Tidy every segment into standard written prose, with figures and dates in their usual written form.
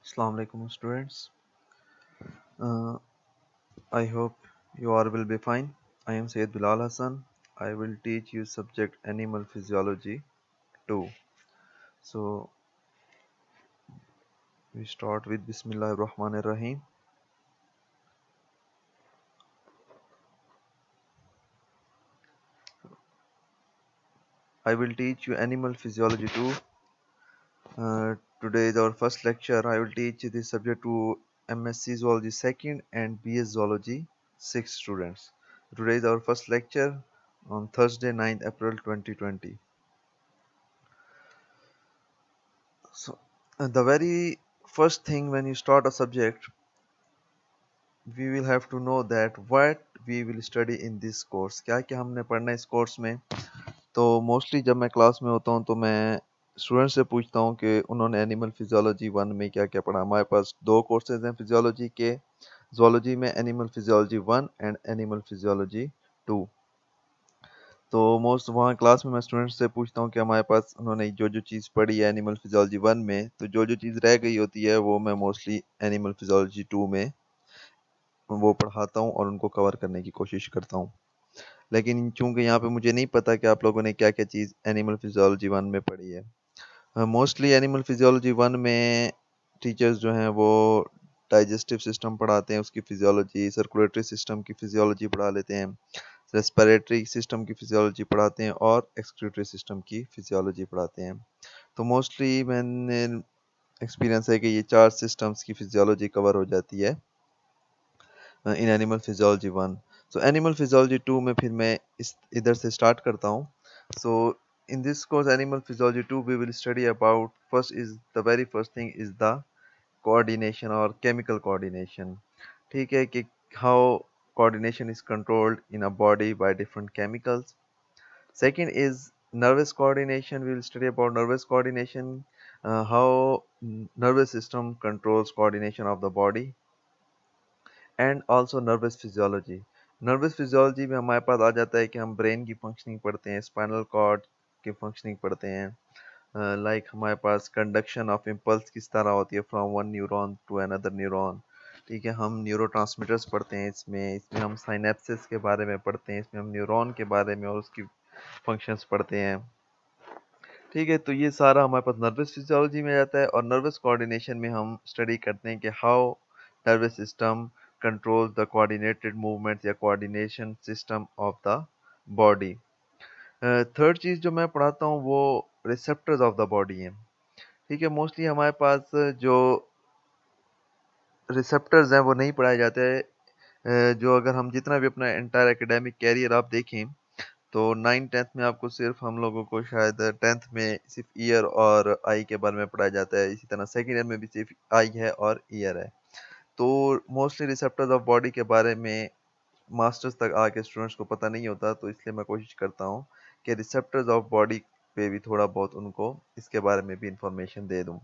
Assalamu alaikum students. Uh, I hope you all will be fine. I am Syed Bilal Hassan. I will teach you subject Animal Physiology 2. So we start with Bismillahir Rahmanir Rahim. I will teach you Animal Physiology 2. Today is our first lecture. I will teach this subject to MSc Zoology 2nd and BS Zoology 6 students. Today is our first lecture on Thursday 9th April 2020. So, the very first thing when you start a subject, we will have to know that what we will study in this course. क्या क्या हमने पढ़ना है इस course में. तो mostly जब मैं क्लास में होता हूँ तो मैं स्टूडेंट से पूछता हूँ कि उन्होंने एनिमल फिजियोलॉजी 1 में क्या क्या पढ़ा. हमारे पास दो कोर्सेज हैं फिजियोलॉजी के. जोलॉजी में animal physiology 1 and animal physiology 2. तो मोस्ट वहाँ क्लास में मैं स्टूडेंट से पूछता हूँ कि हमारे पास उन्होंने जो जो चीज़ पढ़ी है एनिमल फिजियोलॉजी 1 में, तो जो जो चीज़ रह गई होती है वो मैं मोस्टली एनिमल फिजियोलॉजी 2 में वो पढ़ाता हूँ और उनको कवर करने की कोशिश करता हूँ. लेकिन चूंकि यहाँ पे मुझे नहीं पता कि आप लोगों ने क्या क्या चीज़ एनिमल फिजियोलॉजी 1 में पढ़ी है. मोस्टली एनिमल फिजियोलॉजी 1 में टीचर्स जो हैं वो डाइजेस्टिव सिस्टम पढ़ाते हैं, उसकी फिजियोलॉजी, सर्कुलेटरी सिस्टम की फिजियोलॉजी पढ़ा लेते हैं, रेस्पिरेटरी सिस्टम की फिजियोलॉजी पढ़ाते हैं और एक्सक्रीटरी सिस्टम की फिजियोलॉजी पढ़ाते हैं. तो मोस्टली मैंने एक्सपीरियंस है कि ये चार सिस्टम्स की फिजियोलॉजी कवर हो जाती है in animal physiology 1. So animal physiology 2 में फिर मैं इस इधर से स्टार्ट करता हूँ. सो in this course animal physiology 2 we will study about very first thing is the coordination or chemical coordination. ठीक है कि how coordination is controlled in a body by different chemicals. Second is nervous coordination. We will study about nervous coordination, how nervous system controls coordination of the body, and also nervous physiology. Nervous physiology में हमारे पास आ जाता है कि हम brain की functioning पढ़ते हैं, spinal cord की फंक्शनिंग पढ़ते हैं, लाइक हमारे पास कंडक्शन ऑफ इम्पल्स किस तरह होती है from one neuron to another neuron. ठीक है, हम न्यूरोट्रांसमीटर्स पढ़ते हैं, इसमें हम साइनेप्सिस के बारे में पढ़ते हैं, इसमें हम न्यूरॉन के बारे में और उसकी फंक्शंस पढ़ते हैं. ठीक है, तो ये सारा हमारे पास नर्वस फिजियोलॉजी में आता है. और नर्वस कोऑर्डिनेशन में हम स्टडी करते हैं कि how nervous system controls the coordinated movements या coordination system of the body. Third चीज़ जो मैं पढ़ाता हूँ वो रिसेप्टर्स ऑफ द बॉडी है. ठीक है, मोस्टली हमारे पास जो रिसेप्टर्स हैं वो नहीं पढ़ाए जाते हैं. जो अगर हम जितना भी अपना एंटायर एकेडमिक कैरियर आप देखें तो 9th-10th में आपको सिर्फ हम लोगों को शायद 10th में सिर्फ ईयर और आई के बारे में पढ़ाया जाता है. इसी तरह सेकेंड ईयर में भी सिर्फ आई है और ईयर है. तो मोस्टली रिसेप्टर्स ऑफ बॉडी के बारे में मास्टर्स तक आके स्टूडेंट्स को पता नहीं होता, तो इसलिए मैं कोशिश करता हूँ कि रिसेप्टर्स ऑफ बॉडी पे भी थोड़ा बहुत उनको इसके बारे में भी इंफॉर्मेशन दे दूँ.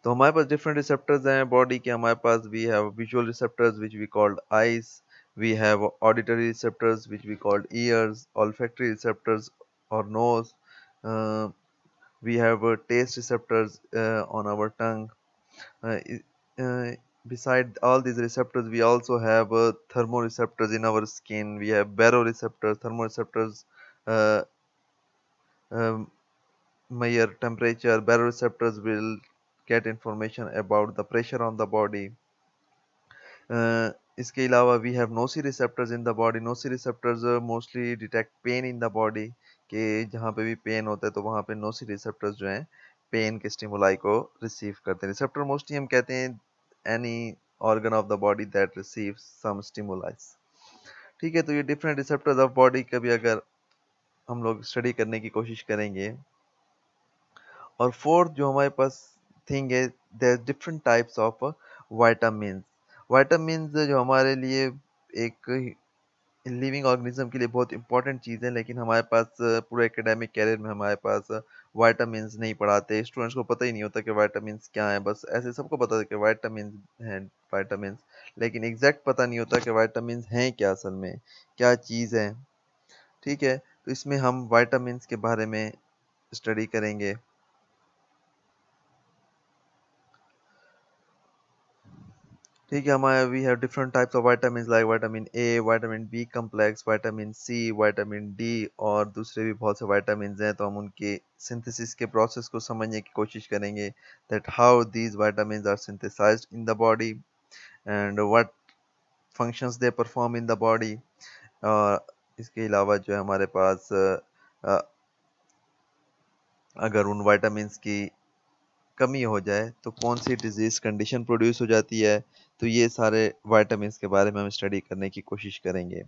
तो हमारे पास डिफरेंट रिसेप्टर्स हैं बॉडी के. हमारे पास we have visual receptors which we called eyes, we have auditory receptors which we called ears, olfactory receptors or nose, uh, we have taste receptors on our tongue. uh, uh, Beside all these receptors we also have thermoreceptors in our skin. We have baroreceptors, thermoreceptors uh, um, measure temperature. Baroreceptors will get information about the pressure on the body. इसके अलावा we have nociceptors in the body. Nociceptors mostly detect pain in the body, कि जहाँ पे भी pen होता है तो वहाँ पे नोसी रिसेप्टर्स जो हैं पेन के स्टिमुलाई को रिसीव करते हैं. रिसेप्टर मोस्टली हम कहते हैं any organ of the body that receive some stimulise. ठीक है, तो ये डिफरेंट रिसेप्टर्स ऑफ बॉडी का भी अगर हम लोग स्टडी करने की कोशिश करेंगे. और फोर्थ जो हमारे पास थिंग है, there different types of vitamin. Vitamin जो हमारे लिए एक लिविंग ऑर्गेनिज्म के लिए बहुत इंपॉर्टेंट चीज़ है, लेकिन हमारे पास पूरे एकेडमिक कैरियर में हमारे पास वाइटामिन नहीं पढ़ाते. स्टूडेंट्स को पता ही नहीं होता कि वाइटामिन क्या है. बस ऐसे सबको पता है कि वाइटामिन हैं वाइटामिन, लेकिन एग्जैक्ट पता नहीं होता कि वाइटामिन हैं क्या, असल में क्या चीज़ है. ठीक है, तो इसमें हम वाइटामिन के बारे में स्टडी करेंगे. ठीक है, हमारे we have different types of vitamins like vitamin A, vitamin B complex, vitamin C, vitamin D और दूसरे भी बहुत से विटामिन्स हैं। तो हम उनके सिंथेसिस के प्रोसेस को समझने की कोशिश करेंगे, that how these vitamins are synthesised in the body and what functions they perform in the body. और इसके अलावा जो है हमारे पास अ, अगर उन विटामिन्स की कमी हो जाए तो कौन सी डिजीज कंडीशन प्रोड्यूस हो जाती है। तो ये सारे विटामिन्स के बारे में हम स्टडी करने की कोशिश करेंगे।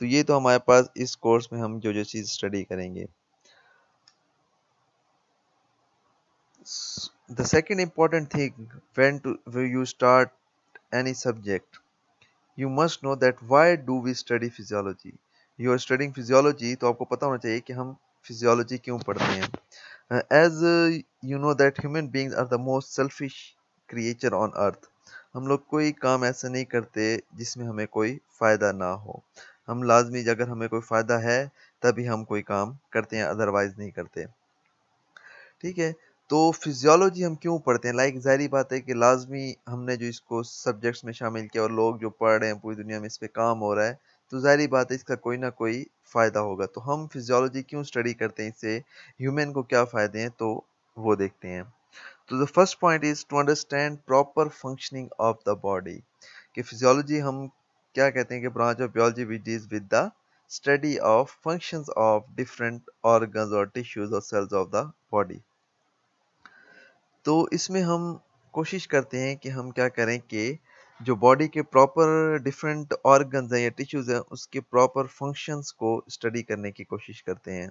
तो ये तो हमारे पास इस कोर्स में हम जो जो चीज स्टडी करेंगे। The second important thing when you start any subject, you must know that why do we study physiology. You are studying physiology, तो आपको पता होना चाहिए कि हम फिजियोलॉजी क्यों पढ़ते हैं। As you know that human beings are the most selfish creature on earth. हम लोग कोई काम ऐसा नहीं करते जिसमें हमें कोई फ़ायदा ना हो। हम लाज़मी अगर हमें कोई फ़ायदा है तभी हम कोई काम करते हैं, अदरवाइज़ नहीं करते। ठीक है? तो फिजियोलॉजी हम क्यों पढ़ते हैं? लाइक ज़ाहिर-सी बात है कि लाज़मी हमने जो इसको सब्जेक्ट्स में शामिल किया और लोग जो पढ़ रहे हैं, पूरी दुनिया में इस पे काम हो रहा है, तो ज़ाहिर-सी बात है इसका कोई ना कोई फ़ायदा होगा। तो हम फिजियोलॉजी क्यों स्टडी करते हैं, इससे ह्यूमन को क्या फ़ायदे हैं, तो वो देखते हैं। तो the first point is to understand proper functioning of the body. कि फिजियोलॉजी हम क्या कहते हैं कि branch of biology which deals with the study of functions of different organs और टिश्यूज और सेल्स ऑफ द बॉडी। तो इसमें हम कोशिश करते हैं कि हम क्या करें कि जो बॉडी के प्रॉपर डिफरेंट ऑर्गन्स हैं या टिश्यूज हैं उसके प्रॉपर फंक्शंस को स्टडी करने की कोशिश करते हैं।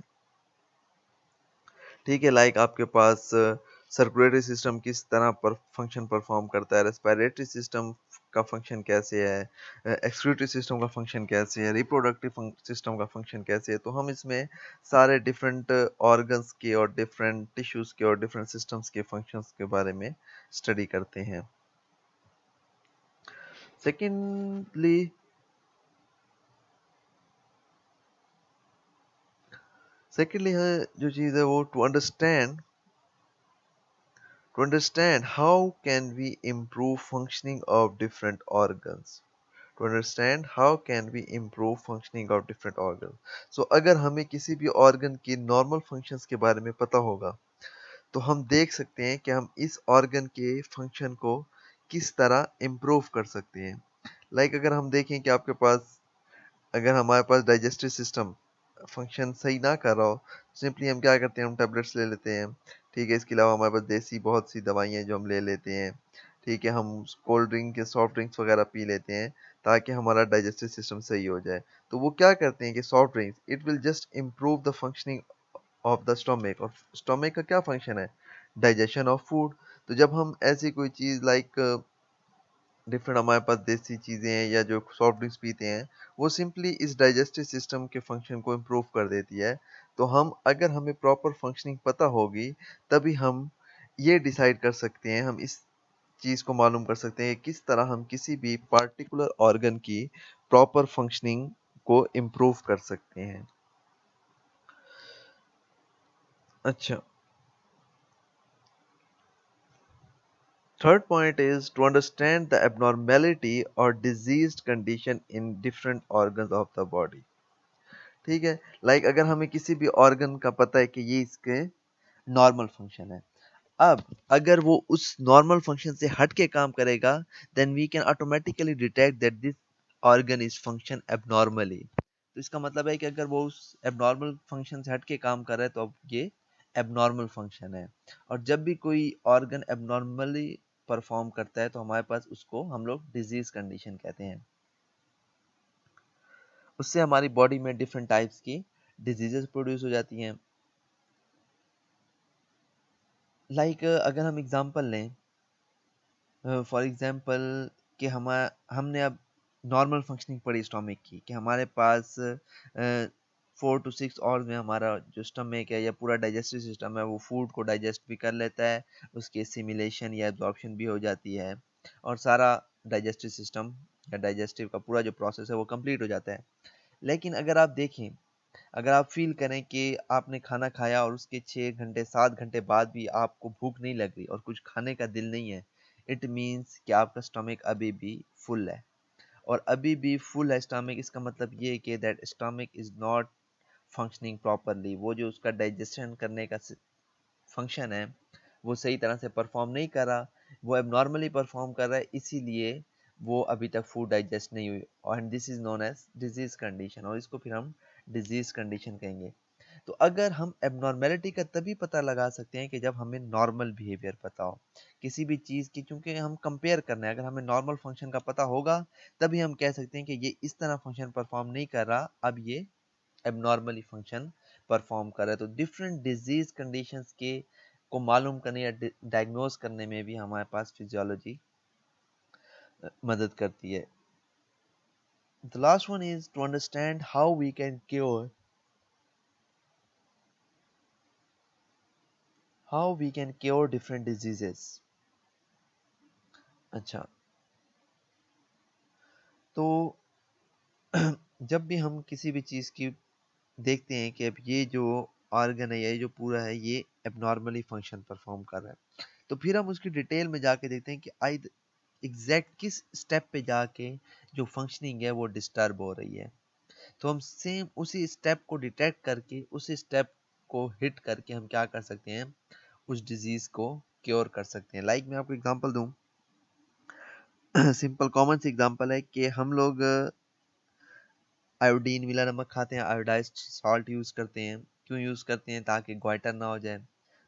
ठीक है, लाइक आपके पास सर्कुलेटरी सिस्टम किस तरह पर फंक्शन परफॉर्म करता है, रेस्पिरेटरी सिस्टम का फंक्शन कैसे है, एक्सक्रीटरी सिस्टम का फंक्शन कैसे है, रिप्रोडक्टिव सिस्टम का फंक्शन कैसे है। तो हम इसमें सारे डिफरेंट ऑर्गन्स के और डिफरेंट टिश्यूज के और डिफरेंट सिस्टम्स के फंक्शंस के बारे में स्टडी करते हैं। सेकेंडली सेकेंडली जो चीज़ है वो to understand how can we improve functioning of different organs. To understand how can we improve functioning of different organs. So अगर हमें किसी भी organ की normal functions के बारे में पता होगा तो हम देख सकते हैं कि हम इस organ के function को किस तरह improve कर सकते हैं। Like अगर हम देखें कि आपके पास अगर हमारे पास डाइजेस्टिव सिस्टम फंक्शन सही ना कर रहा हो, सिंपली हम क्या करते हैं, हम टैबलेट्स ले लेते हैं। ठीक है, इसके अलावा हमारे पास देसी बहुत सी दवाइयाँ हैं जो हम ले लेते हैं। ठीक है, हम कोल्ड ड्रिंक या सॉफ्ट ड्रिंक्स वगैरह पी लेते हैं ताकि हमारा डाइजेस्टिव सिस्टम सही हो जाए। तो वो क्या करते हैं कि soft drinks it will just improve the functioning of the stomach. और स्टोमक का क्या फंक्शन है? Digestion of food. तो जब हम ऐसी कोई चीज़ लाइक डिफरेंट हमारे पास देसी चीज़ें हैं या जो सॉफ्ट ड्रिंक्स पीते हैं, वो सिंपली इस डाइजेस्टिव सिस्टम के फंक्शन को इम्प्रूव कर देती है। तो हम अगर हमें प्रॉपर फंक्शनिंग पता होगी, तभी हम ये डिसाइड कर सकते हैं, हम इस चीज़ को मालूम कर सकते हैं कि किस तरह हम किसी भी पार्टिकुलर ऑर्गन की प्रॉपर फंक्शनिंग को इम्प्रूव कर सकते हैं। अच्छा, third point is to understand the abnormality or diseased condition in different organs of the body. ठीक है, लाइक अगर हमें किसी भी ऑर्गन का पता है कि ये इसके नॉर्मल फंक्शन है, अब अगर वो उस नॉर्मल फंक्शन से हट के काम करेगा, then we can automatically detect that this organ is function abnormally. तो इसका मतलब है कि अगर वो उस एबनॉर्मल फंक्शन से हट के काम कर रहा है तो अब ये एबनॉर्मल फंक्शन है। और जब भी कोई ऑर्गन एबनॉर्मली परफॉर्म करता है तो हमारे पास उसको हम लोग डिजीज कंडीशन कहते हैं। उससे हमारी बॉडी में डिफरेंट टाइप्स की डिजीजेस प्रोड्यूस हो जाती हैं। लाइक अगर हम एग्जांपल लें, फॉर एग्जांपल कि हमने अब नॉर्मल फंक्शनिंग पढ़ी स्टोमक की कि हमारे पास 4 to 6 आवर्स में हमारा जो स्टमक है या पूरा डाइजेस्टिव सिस्टम है वो फूड को डाइजेस्ट भी कर लेता है, उसकी एसिमिलेशन या एब्जॉर्प्शन भी हो जाती है और सारा डाइजेस्टिव सिस्टम या डाइजेस्टिव का पूरा जो प्रोसेस है वो कंप्लीट हो जाता है। लेकिन अगर आप देखें, अगर आप फील करें कि आपने खाना खाया और उसके 6 घंटे 7 घंटे बाद भी आपको भूख नहीं लग रही और कुछ खाने का दिल नहीं है, इट मीन्स कि आपका स्टमक अभी भी फुल है, और अभी भी फुल है स्टमक, इसका मतलब ये है कि that stomach is not functioning properly. वो जो उसका डाइजेशन करने का फंक्शन है वो सही तरह से परफॉर्म नहीं कर रहा, वो एबनॉर्मली परफॉर्म कर रहा है, इसीलिए वो अभी तक फूड डाइजेस्ट नहीं हुई, and this is known as disease condition, और इसको फिर हम डिजीज कंडीशन कहेंगे। तो अगर हम एबनॉर्मेलिटी का तभी पता लगा सकते हैं कि जब हमें नॉर्मल बिहेवियर पता हो किसी भी चीज़ की, क्योंकि हम कंपेयर करना है, अगर हमें नॉर्मल फंक्शन का पता होगा तभी हम कह सकते हैं कि ये इस तरह फंक्शन परफॉर्म नहीं कर रहा, अब ये एबनॉर्मली फंक्शन परफॉर्म कर रहा है। तो डिफरेंट डिजीज कंडीशंस के को मालूम करने या डायग्नोज करने में भी हमारे पास फिजियोलॉजी मदद करती है। The last one is to understand how we can cure different diseases. अच्छा, तो जब भी हम किसी भी चीज़ की देखते हैं कि अब ये जो ऑर्गन है या ये जो पूरा है ये एबनॉर्मली फंक्शन परफॉर्म कर रहा है, तो फिर हम उसकी डिटेल में जाके देखते हैं कि आई एग्जैक्ट किस स्टेप पे जाके जो फंक्शनिंग है वो डिस्टर्ब हो रही है। तो हम सेम उसी स्टेप को डिटेक्ट करके उसी स्टेप को हिट करके हम क्या कर सकते हैं, उस डिजीज को क्योर कर सकते हैं। लाइक मैं आपको एग्जांपल दूं, सिंपल कॉमन सी एग्जांपल है कि हम लोग आयोडीन मिला नमक खाते हैं, आयोडाइज्ड सॉल्ट यूज करते हैं। क्यों यूज करते हैं? ताकि ग्वाइटर ना हो जाए।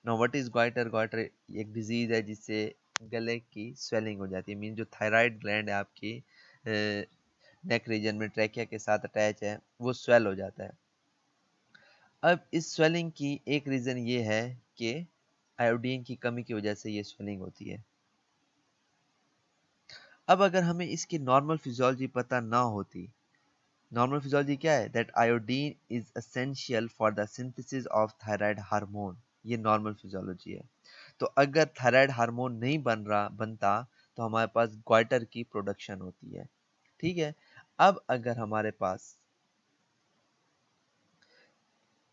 Now what is goitre? Goitre एक डिजीज है जिससे गले की स्वेलिंग हो जाती है, मीन जो थायराइड ग्लैंड है आपकी नेक रीजन में ट्रैकिया के साथ अटैच है, वो स्वेल हो जाता है। अब इस स्वेलिंग की एक रीजन ये है कि आयोडीन की कमी की वजह से ये स्वेलिंग होती है। अब अगर हमें इसकी नॉर्मल फिजियोलॉजी पता ना होती, नॉर्मल फिजियोलॉजी क्या है? That iodine is essential for the synthesis of thyroid hormone, ये नॉर्मल फिजियोलॉजी है। तो अगर थायराइड हार्मोन नहीं बनता तो हमारे पास ग्वाइटर की प्रोडक्शन होती है। ठीक है, अब अगर हमारे पास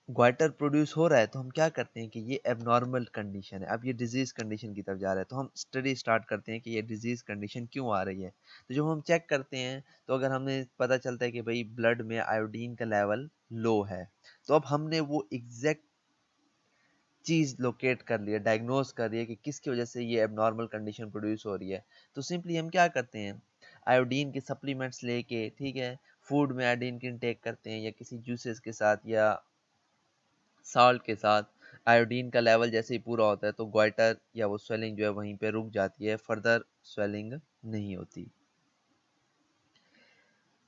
ग्वाइटर प्रोड्यूस हो रहा है तो हम क्या करते हैं कि ये एबनॉर्मल कंडीशन है, अब ये डिजीज कंडीशन की तरफ जा रहा है, तो हम स्टडी स्टार्ट करते हैं कि ये डिजीज कंडीशन क्यों आ रही है। तो जब हम चेक करते हैं तो अगर हमें पता चलता है कि भाई ब्लड में आयोडीन का लेवल लो है, तो अब हमने वो एग्जैक्ट चीज लोकेट कर लिया, डायग्नोज कर लिया कि किसकी वजह से ये एबनॉर्मल कंडीशन प्रोड्यूस हो रही है। तो सिंपली हम क्या करते हैं, आयोडीन के सप्लीमेंट्स लेके, ठीक है, फूड में आयोडीन की इनटेक करते हैं या किसी जूसेस के साथ या साल्ट के साथ। आयोडीन का लेवल जैसे ही पूरा होता है तो ग्वाइटर या वो स्वेलिंग जो है वहीं पे रुक जाती है, फर्दर स्वेलिंग नहीं होती।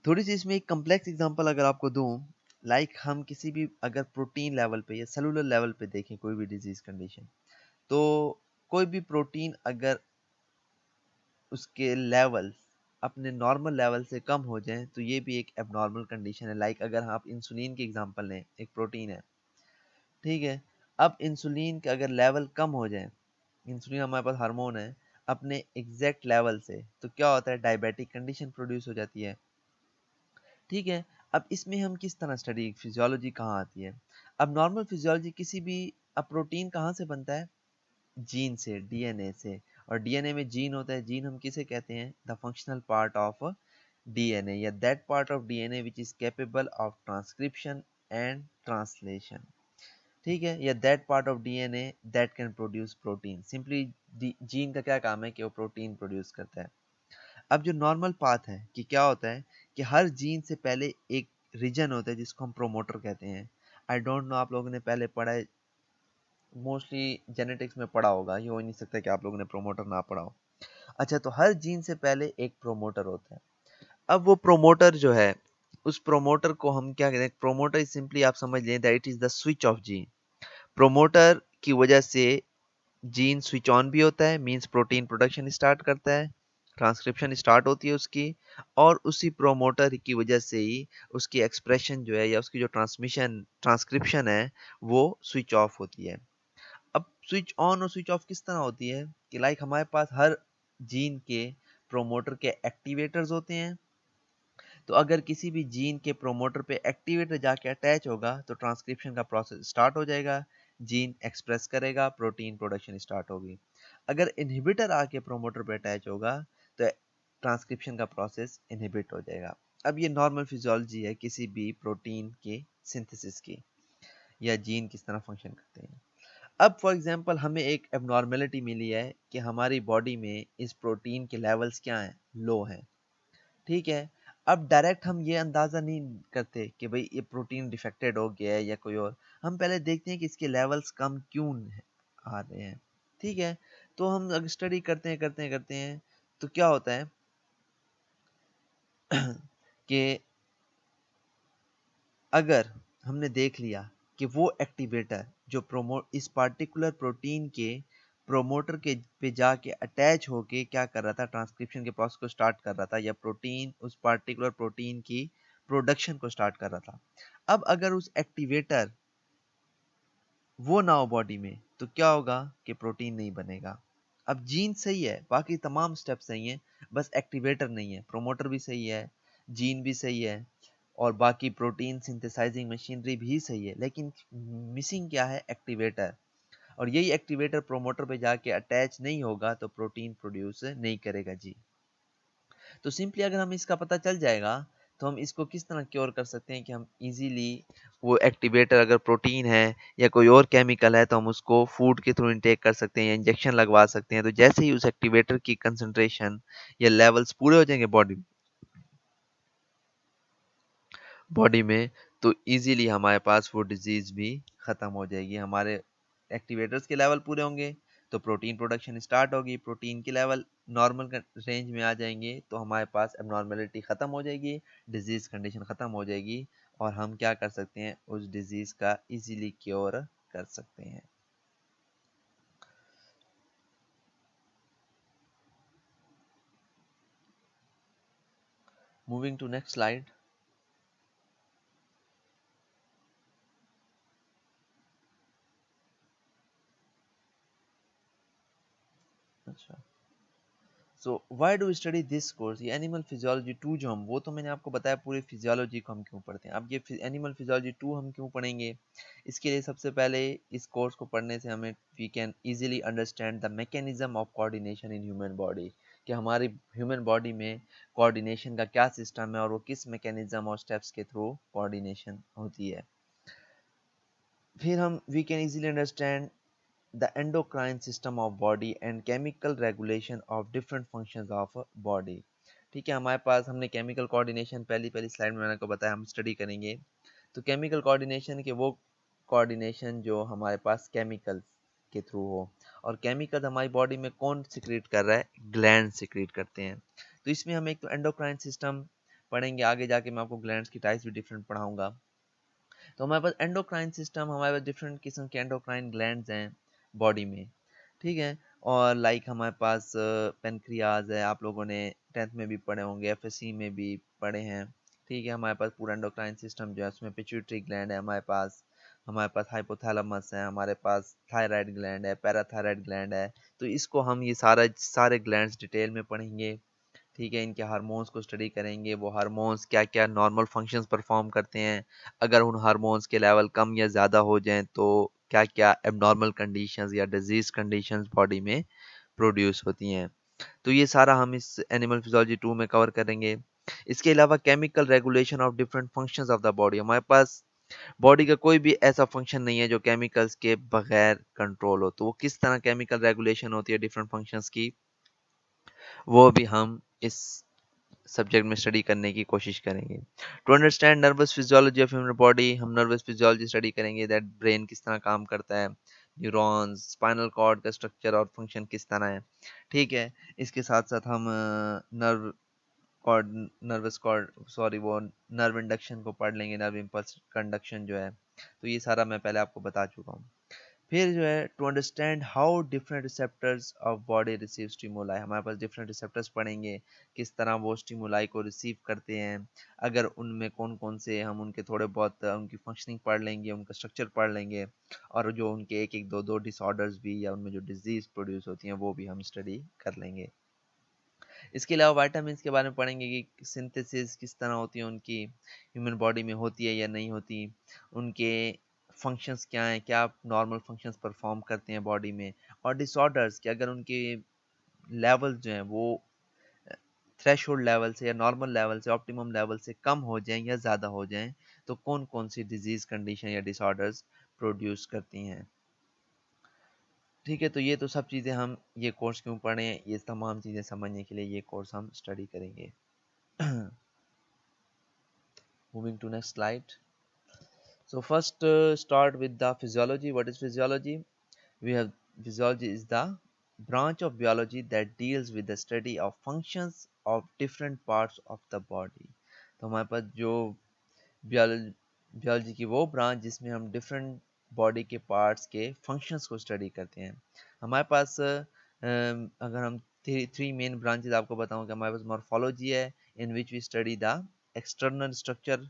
थोड़ी सी इसमें एक कम्प्लेक्स एग्जांपल अगर आपको दूं, लाइक हम किसी भी अगर प्रोटीन लेवल पे या सेलुलर लेवल पे देखें कोई भी डिजीज कंडीशन, तो कोई भी प्रोटीन अगर उसके लेवल अपने नॉर्मल लेवल से कम हो जाए तो ये भी एक एबनॉर्मल कंडीशन है। लाइक अगर आप इंसुलिन की एग्जांपल लें, एक प्रोटीन है, ठीक है, अब इंसुलिन का अगर लेवल कम हो जाए, इंसुलिन हमारे पास हार्मोन है, अपने एग्जैक्ट लेवल से, तो क्या होता है, डायबिटिक कंडीशन प्रोड्यूस हो जाती है। ठीक है, अब इसमें हम किस तरह स्टडी, फिजियोलॉजी कहाँ आती है? अब नॉर्मल फिजियोलॉजी किसी भी, अब प्रोटीन कहाँ से बनता है? जीन से, डीएनए से, और डीएनए में जीन होता है। जीन हम किसे कहते हैं? The functional part of DNA, या that part of DNA which is capable of transcription and translation. ठीक है, या that part of DNA that can produce protein. Simply gene का क्या काम है कि वो प्रोटीन प्रोड्यूस करता है। अब जो नॉर्मल पाथ है कि क्या होता है कि हर जीन से पहले एक रीजन होता है जिसको हम प्रोमोटर कहते हैं। आई डोंट नो आप लोगों ने पहले पढ़ा है, मोस्टली जेनेटिक्स में पढ़ा होगा, ये हो ही नहीं सकता कि आप लोगों ने प्रोमोटर ना पढ़ा हो। अच्छा, तो हर जीन से पहले एक प्रोमोटर होता है। अब वो प्रोमोटर जो है, उस प्रोमोटर को हम क्या कहते हैं? प्रोमोटर सिंपली आप समझ लें that it is the switch off gene. Promoter की वजह से जीन स्विच ऑन भी होता है, मींस प्रोटीन प्रोडक्शन स्टार्ट करता है, ट्रांसक्रिप्शन स्टार्ट होती है उसकी, और उसी प्रोमोटर की वजह से ही उसकी एक्सप्रेशन जो है या उसकी जो ट्रांसक्रिप्शन है वो स्विच ऑफ होती है। अब स्विच ऑन और स्विच ऑफ किस तरह होती है कि लाइक हमारे पास हर जीन के प्रोमोटर के एक्टिवेटर्स होते हैं। तो अगर किसी भी जीन के प्रोमोटर पे एक्टिवेटर जाके अटैच होगा तो ट्रांसक्रिप्शन का प्रोसेस स्टार्ट हो जाएगा, जीन एक्सप्रेस करेगा, प्रोटीन प्रोडक्शन स्टार्ट होगी। अगर इनहिबिटर आके प्रोमोटर पे अटैच होगा तो ट्रांसक्रिप्शन का प्रोसेस इनहिबिट हो जाएगा। अब ये नॉर्मल फिजियोलॉजी है किसी भी प्रोटीन के सिंथेसिस की, या जीन किस तरह फंक्शन करते हैं। अब फॉर एग्जांपल हमें एक एबनॉर्मेलिटी मिली है कि हमारी बॉडी में इस प्रोटीन के लेवल्स क्या हैं, लो हैं, ठीक है। अब डायरेक्ट हम ये अंदाज़ा नहीं करते कि भाई ये प्रोटीन डिफेक्टेड हो गया है या कोई और, हम पहले देखते हैं कि इसके लेवल्स कम क्यों आ रहे हैं, ठीक है। तो हम अगर स्टडी करते हैं तो क्या होता है कि अगर हमने देख लिया कि वो एक्टिवेटर जो प्रोमोट इस पार्टिकुलर प्रोटीन के प्रोमोटर के पे जाके अटैच होके क्या कर रहा था, ट्रांसक्रिप्शन के प्रोसेस को स्टार्ट कर रहा था, या प्रोटीन उस पार्टिकुलर प्रोटीन की प्रोडक्शन को स्टार्ट कर रहा था। अब अगर उस एक्टिवेटर वो ना हो बॉडी में तो क्या होगा कि प्रोटीन नहीं बनेगा। अब जीन सही है, बाकी तमाम स्टेप सही हैं, बस एक्टिवेटर नहीं है। प्रोमोटर भी सही है, जीन भी सही है, और बाकी प्रोटीन सिंथेसाइजिंग मशीनरी भी सही है, लेकिन मिसिंग क्या है, एक्टिवेटर। और यही एक्टिवेटर प्रोमोटर पे जाके अटैच नहीं होगा तो प्रोटीन प्रोड्यूस नहीं करेगा जी। तो सिंपली अगर हम इसका पता चल जाएगा तो हम इसको किस तरह क्योर कर सकते हैं कि हम इजीली वो एक्टिवेटर अगर प्रोटीन है या कोई और केमिकल है तो हम उसको फूड के थ्रू इनटेक कर सकते हैं या इंजेक्शन लगवा सकते हैं। तो जैसे ही उस एक्टिवेटर की कंसंट्रेशन या लेवल्स पूरे हो जाएंगे बॉडी में, तो इजीली हमारे पास वो डिजीज भी खत्म हो जाएगी। हमारे एक्टिवेटर्स के लेवल पूरे होंगे तो प्रोटीन प्रोडक्शन स्टार्ट होगी, प्रोटीन के लेवल नॉर्मल रेंज में आ जाएंगे तो हमारे पास एबनॉर्मेलिटी खत्म हो जाएगी, डिजीज कंडीशन खत्म हो जाएगी, और हम क्या कर सकते हैं, उस डिजीज का इजीली क्योर कर सकते हैं। Moving to next slide. अच्छा, so why do study this course, ये एनिमल फिजियोलॉजी 2 जो हम, वो तो मैंने आपको बताया पूरी फिजियोलॉजी को हम क्यों पढ़ते हैं। अब ये एनिमल फिजियोलॉजी 2 हम क्यों पढ़ेंगे, इसके लिए सबसे पहले इस कोर्स को पढ़ने से हमें we can easily understand the mechanism of coordination in human body, कि हमारी ह्यूमन बॉडी में कोऑर्डिनेशन का क्या सिस्टम है और वो किस मैकेनिज्म और स्टेप्स के थ्रू कोऑर्डिनेशन होती है। फिर हम we can easily understand the endocrine system of body and chemical regulation of different functions of body। ठीक है, हमारे पास हमने केमिकल कोऑर्डिनेशन पहली पहली स्लाइड में मैंने आपको बताया हम स्टडी करेंगे। तो केमिकल कोऑर्डिनेशन के वो कोऑर्डिनेशन जो हमारे पास केमिकल के थ्रू हो, और केमिकल हमारी बॉडी में कौन सिक्रीट कर रहा है, ग्लैंड सिक्रीट करते हैं। तो इसमें हम एक तो एंडोक्राइन सिस्टम पढ़ेंगे, आगे जाके मैं आपको ग्लैंड्स की टाइप्स भी डिफरेंट पढ़ाऊंगा। तो हमारे पास एंडोक्राइन सिस्टम, हमारे पास डिफरेंट किस्म के एंडोक्राइन ग्लैंड्स हैं बॉडी में, ठीक है। और लाइक हमारे पास पेनक्रियाज है, आप लोगों ने 10th में भी पढ़े होंगे, एफएससी में भी पढ़े हैं, ठीक है। हमारे पास पूरा एंडोक्राइन सिस्टम जो है उसमें पिट्यूटरी ग्लैंड है हमारे पास हाइपोथैलेमस है, हमारे पास थायराइड ग्लैंड है, पैराथायराइड ग्लैंड है। तो इसको हम ये सारे ग्लैंड्स डिटेल में पढ़ेंगे, ठीक है। इनके हार्मोन्स को स्टडी करेंगे, वो हार्मोन्स क्या क्या नॉर्मल फंक्शंस परफॉर्म करते हैं, अगर उन हार्मोन्स के लेवल कम या ज़्यादा हो जाएं तो क्या क्या एबनॉर्मल कंडीशंस या डिजीज कंडीशंस बॉडी में प्रोड्यूस होती हैं। तो ये सारा हम इस एनिमल फिजियोलॉजी 2 में कवर करेंगे। इसके अलावा chemical regulation of different functions of the body, हमारे पास बॉडी का कोई भी ऐसा फंक्शन नहीं है जो केमिकल्स के बगैर कंट्रोल हो, तो वो किस तरह केमिकल रेगुलेशन होती है डिफरेंट फंक्शंस की, वो भी हम इस सब्जेक्ट में स्टडी करने की कोशिश करेंगे। To understand nervous physiology of human body, हम नर्वस फिजियोलॉजी स्टडी करेंगे, दैट ब्रेन किस तरह काम करता है, न्यूरॉन्स, स्पाइनल कॉर्ड का स्ट्रक्चर और फंक्शन किस तरह है, ठीक है। इसके साथ साथ हम nerve cord nervous cord sorry वो नर्व इंडक्शन को पढ़ लेंगे, नर्व इम्पल्स कंडक्शन जो है। तो ये सारा मैं पहले आपको बता चुका हूँ। फिर जो है to understand how different receptors of body receive stimuli, हमारे पास डिफरेंट रिसेप्टर्स पढ़ेंगे, किस तरह वो स्टिमुलाई को रिसीव करते हैं, अगर उनमें कौन कौन से, हम उनके थोड़े बहुत उनकी फंक्शनिंग पढ़ लेंगे, उनका स्ट्रक्चर पढ़ लेंगे, और जो उनके एक एक दो दो डिसऑर्डर्स भी या उनमें जो डिजीज प्रोड्यूस होती हैं वो भी हम स्टडी कर लेंगे। इसके अलावा वाइटामिन के बारे में पढ़ेंगे कि सिंथेसिस किस तरह होती है उनकी, ह्यूमन बॉडी में होती है या नहीं होती, उनके फंक्शंस क्या हैं, क्या नॉर्मल फंक्शंस परफॉर्म करते हैं बॉडी में, और डिसऑर्डर्स कि अगर उनके लेवल जो हैं वो थ्रेशोल्ड लेवल से या नॉर्मल लेवल से ऑप्टिमम लेवल से कम हो जाएं या ज़्यादा हो जाएं तो कौन कौन सी डिजीज कंडीशन या डिसऑर्डर्स प्रोड्यूस करती हैं। ठीक है, तो ये तो सब चीज़ें हम ये कोर्स क्यों पढ़े हैं, ये तमाम चीज़ें समझने के लिए ये कोर्स हम स्टडी करेंगे। Moving to next slide. So first start with the physiology. What is physiology? We have physiology is the branch of biology that deals with the study of functions of different parts of the body. तो हमारे पास जो biology की वो branch जिसमें हम different body के parts के functions को स्टडी करते हैं। हमारे पास अगर हम थ्री मेन ब्रांचेस आपको बताऊं कि हमारे पास मॉर्फोलॉजी है, in which we study the external structure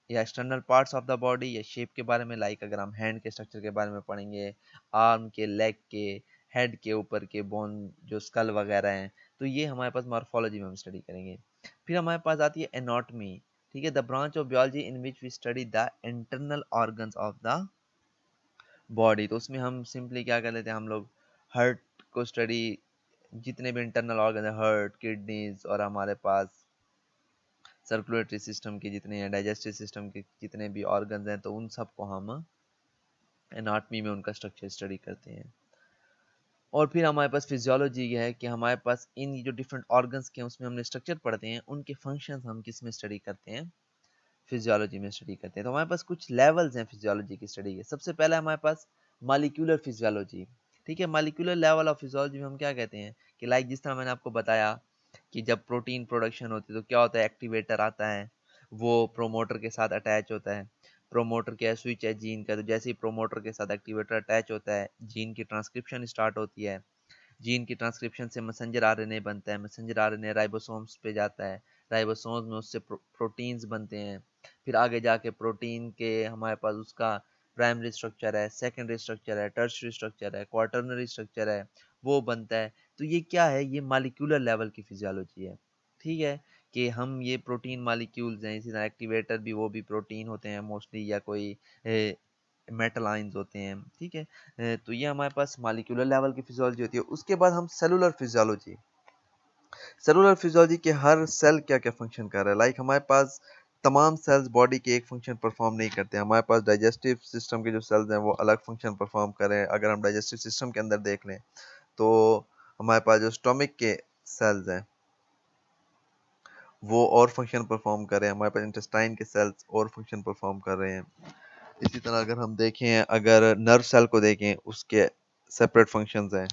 या external parts of the body या शेप के बारे में, लाइक अगर हम हैंड के स्ट्रक्चर के बारे में पढ़ेंगे, आर्म के, लेग के, हेड के ऊपर के बोन जो स्कल वगैरह हैं, तो ये हमारे पास मॉर्फोलॉजी में हम स्टडी करेंगे। फिर हमारे पास आती है एनाटॉमी। ठीक है, the branch of biology in which we study the internal organs of the body. तो उसमें हम सिंपली क्या कर लेते हैं, हम लोग हार्ट को स्टडी, जितने भी इंटरनल ऑर्गन है, हार्ट, किडनीज, और हमारे पास सर्कुलेटरी सिस्टम के जितने हैं, डाइजेस्टिव सिस्टम के जितने भी ऑर्गन्स हैं, तो उन सब को हम एनाटॉमी में उनका स्ट्रक्चर स्टडी करते हैं। और फिर हमारे पास फिजियोलॉजी है कि हमारे पास इन जो डिफरेंट ऑर्गन्स के हैं उसमें हमने स्ट्रक्चर पढ़ते हैं, उनके फंक्शंस हम किस में स्टडी करते हैं, फिजियोलॉजी में स्टडी करते हैं। तो हमारे पास कुछ लेवल्स हैं फिजियोलॉजी की स्टडी के। सबसे पहला हमारे पास मॉलिक्यूलर फिजियोलॉजी। ठीक है, मॉलिक्यूलर लेवल ऑफ फिजियोलॉजी में हम क्या कहते हैं कि लाइक जिस तरह मैंने आपको बताया कि जब प्रोटीन प्रोडक्शन होती है तो क्या होता है, एक्टिवेटर आता है, वो प्रोमोटर के साथ अटैच होता है। प्रोमोटर क्या है, स्विच है जीन का, तो जैसे ही प्रोमोटर के साथ एक्टिवेटर अटैच होता है, जीन की ट्रांसक्रिप्शन स्टार्ट होती है। जीन की ट्रांसक्रिप्शन से मैसेंजर आरएनए बनता है, मैसेंजर आरएनए राइबोसोम्स पे जाता है, राइबोसोम्स में उससे प्रोटीन्स बनते हैं। फिर आगे जाके प्रोटीन के हमारे पास उसका प्राइमरी स्ट्रक्चर है, सेकेंडरी स्ट्रक्चर है, टर्शियरी स्ट्रक्चर है, क्वार्टरनरी स्ट्रक्चर है, वो बनता है। तो ये क्या है, ये मॉलिक्यूलर लेवल की फिजियोलॉजी है। ठीक है, कि हम ये प्रोटीन मॉलिक्यूल्स हैं, इसी तरह एक्टिवेटर भी वो भी प्रोटीन होते हैं मोस्टली, या कोई मेटल आयंस होते हैं। ठीक है, तो ये हमारे पास मॉलिक्यूलर लेवल की फिजियोलॉजी होती है। उसके बाद हम सेलुलर फिजियोलॉजी, सेलुलर फिजियोलॉजी के हर सेल क्या क्या फंक्शन कर रहा है, लाइक हमारे पास तमाम सेल्स बॉडी के एक फंक्शन परफॉर्म नहीं करते। हमारे पास डाइजेस्टिव सिस्टम के जो सेल्स हैं वो अलग फंक्शन परफॉर्म कर रहे हैं। अगर हम डाइजेस्टिव सिस्टम के अंदर देख लें तो हमारे पास जो स्टोमिक के सेल्स हैं वो और फंक्शन परफॉर्म कर रहे हैं, हमारे पास इंटेस्टाइन के सेल्स और फंक्शन परफॉर्म कर रहे हैं। इसी तरह अगर हम देखें, अगर नर्व सेल को देखें उसके सेपरेट फंक्शंस हैं।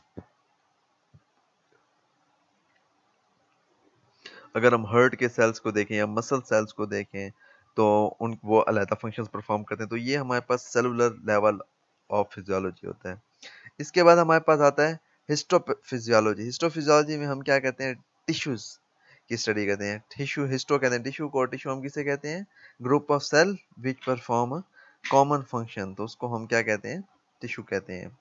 अगर हम हार्ट के सेल्स को देखें या मसल सेल्स को देखें तो उन वो अलग फंक्शंस परफॉर्म करते हैं। तो ये हमारे पास सेलुलर लेवल ऑफ फिजियोलॉजी होता है। इसके बाद हमारे पास आता है हिस्टोफिजियोलॉजी। हिस्टोफिजियोलॉजी में हम क्या कहते हैं, टिश्यूज की स्टडी करते हैं। टिश्यू हिस्टो कहते हैं टिश्यू को, और टिश्यू हम किसे कहते हैं, group of cell which perform common function, तो उसको हम क्या कहते हैं, टिश्यू कहते हैं।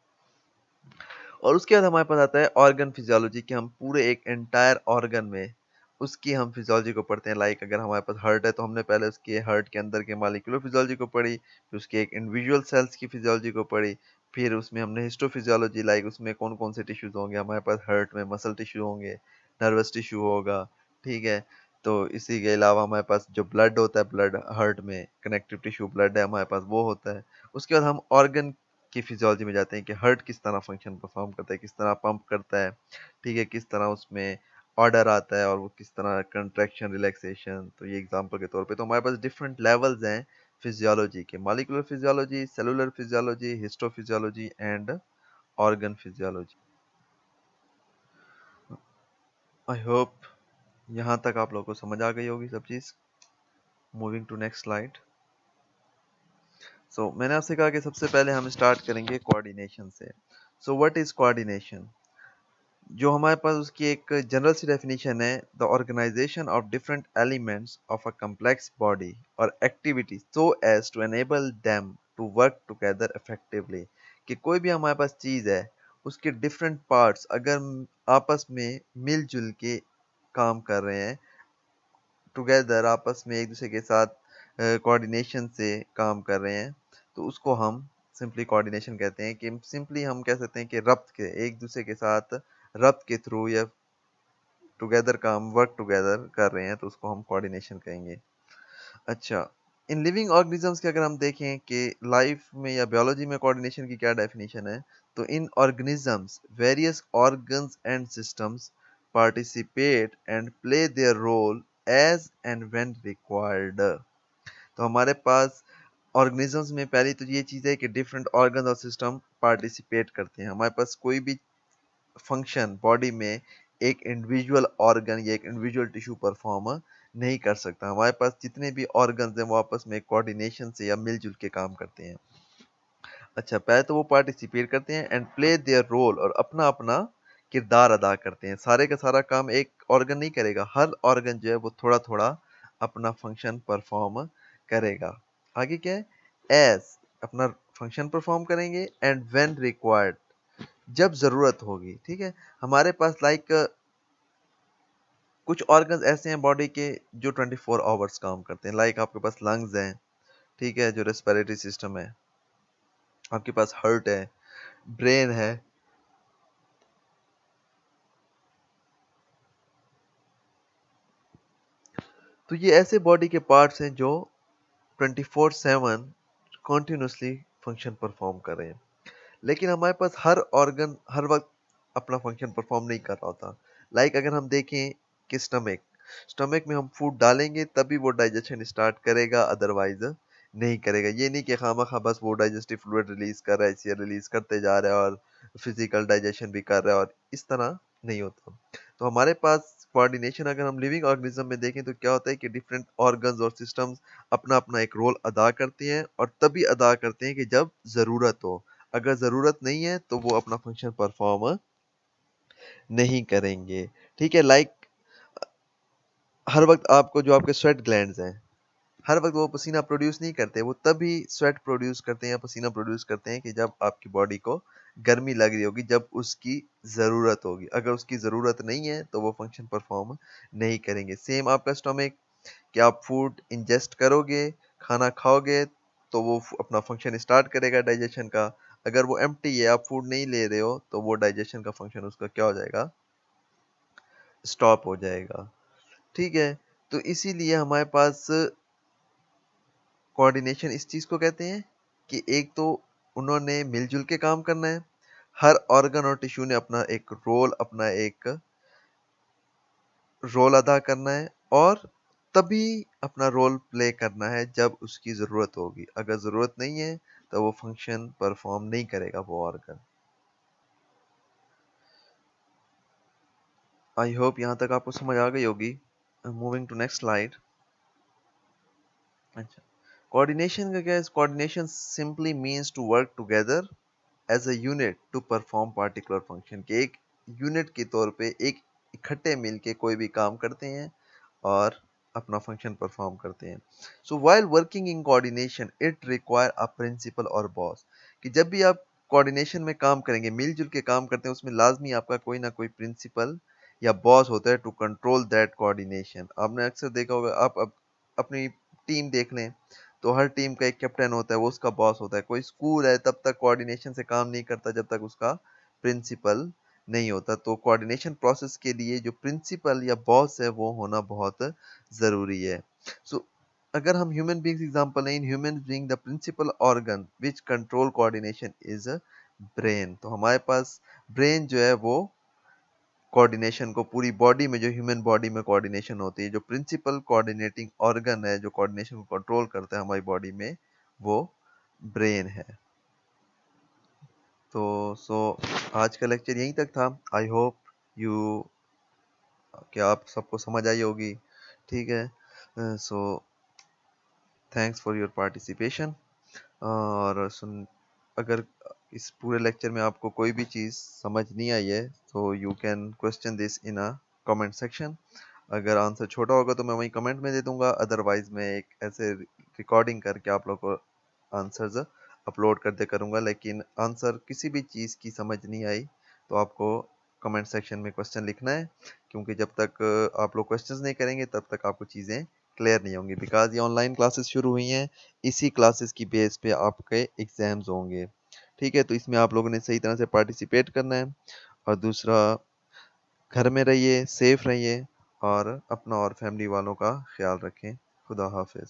और उसके बाद हमारे पास आता है ऑर्गन फिजियोलॉजी कि हम पूरे एक एंटायर ऑर्गन में उसकी हम फिजियोलॉजी को पढ़ते हैं। लाइक अगर हमारे पास हार्ट है तो हमने पहले उसके हार्ट के अंदर के मॉलिक्यूलर फिजियोलॉजी को पढ़ी, फिर उसके एक इंडिविजुअल सेल्स की फिजियोलॉजी को पढ़ी, फिर उसमें हमने हिस्टोफिजियोलॉजी, लाइक उसमें कौन कौन से टिश्यूज होंगे, हमारे पास हार्ट में मसल टिश्यू होंगे, नर्वस टिश्यू होगा। ठीक है, तो इसी के अलावा हमारे पास जो ब्लड होता है, ब्लड हार्ट में कनेक्टिव टिश्यू ब्लड है हमारे पास, वो होता है। उसके बाद हम ऑर्गन की फिजियोलॉजी में जाते हैं कि हार्ट किस तरह फंक्शन परफॉर्म करता है, किस तरह पंप करता है। ठीक है, किस तरह उसमें ऑर्डर आता है और वो किस तरह कंट्रैक्शन, रिलैक्सेशन। तो ये एग्जांपल के तौर पे, तो हमारे पास डिफरेंट लेवल्स हैं फिजियोलॉजी के, molecular physiology, cellular physiology, histophysiology and organ physiology. I hope यहाँ तक आप लोगों को समझ आ गई होगी सब चीज़। Moving to next slide. So मैंने आपसे कहा कि सबसे पहले हम स्टार्ट करेंगे कोऑर्डिनेशन से। So what is coordination? जो हमारे पास उसकी एक जनरल सी डेफिनेशन है, the organization of different elements of a complex body और activity so as to enable them to work together effectively. कि कोई भी हमारे पास चीज़ है, उसके डिफरेंट पार्ट्स अगर आपस में मिलजुल के काम कर रहे हैं, टुगेदर आपस में एक दूसरे के साथ कोऑर्डिनेशन से काम कर रहे हैं, तो उसको हम सिंपली कोऑर्डिनेशन कहते हैं। कि सिंपली हम कह सकते हैं कि रब्त के, एक दूसरे के साथ रब्त के थ्रू या टुगेदर का हम वर्क टुगेदर कर रहे हैं, तो उसको हम कोऑर्डिनेशन कहेंगे। अच्छा, इन लिविंग ऑर्गेनिजम्स के अगर हम देखें कि लाइफ में या बायोलॉजी में कोऑर्डिनेशन की क्या डेफिनेशन है, तो in organisms various organs and systems participate and play their role as and when required. तो हमारे पास ऑर्गेनिजम्स में पहली तो ये चीज़ है कि डिफरेंट ऑर्गन और सिस्टम पार्टिसिपेट करते हैं। हमारे पास कोई भी फंक्शन बॉडी में एक इंडिविजुअल ऑर्गन या एक इंडिविजुअल टिश्यू परफॉर्म नहीं कर सकता। हमारे पास जितने भी ऑर्गन्स हैं वो आपस में कोऑर्डिनेशन से या मिलजुल के काम करते हैं। अच्छा, पहले तो वो पार्टिसिपेट करते हैं एंड प्ले देयर रोल, और अपना अपना किरदार अदा करते हैं। सारे का सारा काम एक ऑर्गन नहीं करेगा, हर ऑर्गन जो है वो थोड़ा थोड़ा अपना फंक्शन परफॉर्म करेगा। आगे क्या है, एज अपना फंक्शन परफॉर्म करेंगे एंड व्हेन रिक्वायर्ड, जब जरूरत होगी। ठीक है, हमारे पास कुछ ऑर्गन्स ऐसे हैं बॉडी के जो 24 आवर्स काम करते हैं। लाइक आपके पास लंग्स हैं, ठीक है, जो रेस्पिरेटरी सिस्टम है, आपके पास हार्ट है, ब्रेन है। तो ये ऐसे बॉडी के पार्ट्स हैं जो 24/7 कॉन्टिन्यूसली फंक्शन परफॉर्म कर रहे हैं। लेकिन हमारे पास हर ऑर्गन हर वक्त अपना फंक्शन परफॉर्म नहीं कर रहा होता। लाइक अगर हम देखें कि स्टमक स्टमक में हम फूड डालेंगे तभी वो डाइजेशन स्टार्ट करेगा, अदरवाइज नहीं करेगा। ये नहीं कि खामखा बस वो डाइजेस्टिव फ्लूइड रिलीज कर रहा है, इसलिए रिलीज करते जा रहा है और फिजिकल डाइजेशन भी कर रहा है, और इस तरह नहीं होता। तो हमारे पास कोऑर्डिनेशन अगर हम लिविंग ऑर्गेनिज्म में देखें तो क्या होता है कि डिफरेंट ऑर्गन्स और सिस्टम्स अपना अपना एक रोल अदा करते हैं, और तभी अदा करते हैं कि जब ज़रूरत हो। अगर ज़रूरत नहीं है तो वो अपना फंक्शन परफॉर्म नहीं करेंगे। ठीक है, लाइक हर वक्त आपको जो आपके स्वेट ग्लैंड्स हैं, हर वक्त वो पसीना प्रोड्यूस नहीं करते, वो तभी स्वेट प्रोड्यूस करते हैं या पसीना प्रोड्यूस करते हैं कि जब आपकी बॉडी को गर्मी लग रही होगी, जब उसकी ज़रूरत होगी। अगर उसकी ज़रूरत नहीं है तो वो फंक्शन परफॉर्म नहीं करेंगे। सेम आपका स्टमक, कि आप फूड इंजेस्ट करोगे, खाना खाओगे, तो वो अपना फंक्शन स्टार्ट करेगा डाइजेशन का। अगर वो एम्प्टी है, आप फूड नहीं ले रहे हो, तो वो डाइजेशन का फंक्शन उसका क्या हो जाएगा, स्टॉप हो जाएगा। ठीक है, तो इसीलिए हमारे पास कोऑर्डिनेशन इस चीज़ को कहते हैं कि एक तो उन्होंने मिलजुल के काम करना है, हर ऑर्गन और टिश्यू ने अपना एक रोल अदा करना है, और तभी अपना रोल प्ले करना है जब उसकी ज़रूरत होगी। अगर ज़रूरत नहीं है तो वो फंक्शन परफॉर्म नहीं करेगा वो ऑर्गन। आई होप यहाँ तक आपको समझ आ गई होगी। Moving to next slide. अच्छा, कोऑर्डिनेशन का क्या है? Coordination simply means to work together as a unit to perform particular function, के एक यूनिट के तौर पे एक इकट्ठे मिलके कोई भी काम करते हैं और अपना फंक्शन परफॉर्म करते हैं। So while working in coordination it require a principal और बॉस, कि जब भी आप कोऑर्डिनेशन में काम करेंगे, मिलजुल के काम करते हैं, उसमें लाजमी आपका कोई ना कोई प्रिंसिपल या बॉस होता है टू कंट्रोल दैट कोऑर्डिनेशन। आपने अक्सर देखा होगा, आप अपनी टीम देख लें तो हर टीम का एक कैप्टन होता है, वो उसका बॉस होता है। कोई स्कूल है तब तक कोऑर्डिनेशन से काम नहीं करता जब तक उसका प्रिंसिपल नहीं होता। तो कोऑर्डिनेशन प्रोसेस के लिए जो प्रिंसिपल या बॉस है वो होना बहुत ज़रूरी है। सो अगर हम ह्यूमन बीइंग्स एग्जांपल लें, in human being the principal organ which control coordination is brain. तो हमारे पास ब्रेन जो है वो कोऑर्डिनेशन को, पूरी बॉडी में जो ह्यूमन बॉडी में कोऑर्डिनेशन होती है, जो प्रिंसिपल कोऑर्डिनेटिंग ऑर्गन है जो कोऑर्डिनेशन को कंट्रोल करता है हमारी बॉडी में, वो ब्रेन है। तो आज का लेक्चर यहीं तक था। आई होप यू कि आप सबको समझ आई होगी। ठीक है, so thanks for your participation. और सुन अगर इस पूरे लेक्चर में आपको कोई भी चीज़ समझ नहीं आई है तो you can question this in a comment section. अगर आंसर छोटा होगा तो मैं वहीं कमेंट में दे दूंगा, अदरवाइज मैं एक ऐसे रिकॉर्डिंग करके आप लोग को आंसर्स अपलोड कर दे करूँगा। लेकिन आंसर किसी भी चीज़ की समझ नहीं आई तो आपको कमेंट सेक्शन में क्वेश्चन लिखना है, क्योंकि जब तक आप लोग क्वेश्चंस नहीं करेंगे तब तक आपको चीज़ें क्लियर नहीं होंगी, बिकॉज ये ऑनलाइन क्लासेस शुरू हुई हैं, इसी क्लासेस की बेस पे आपके एग्जाम्स होंगे। ठीक है, तो इसमें आप लोगों ने सही तरह से पार्टिसिपेट करना है। और दूसरा, घर में रहिए, सेफ रहिए और अपना और फैमिली वालों का ख्याल रखें। खुदा हाफिज।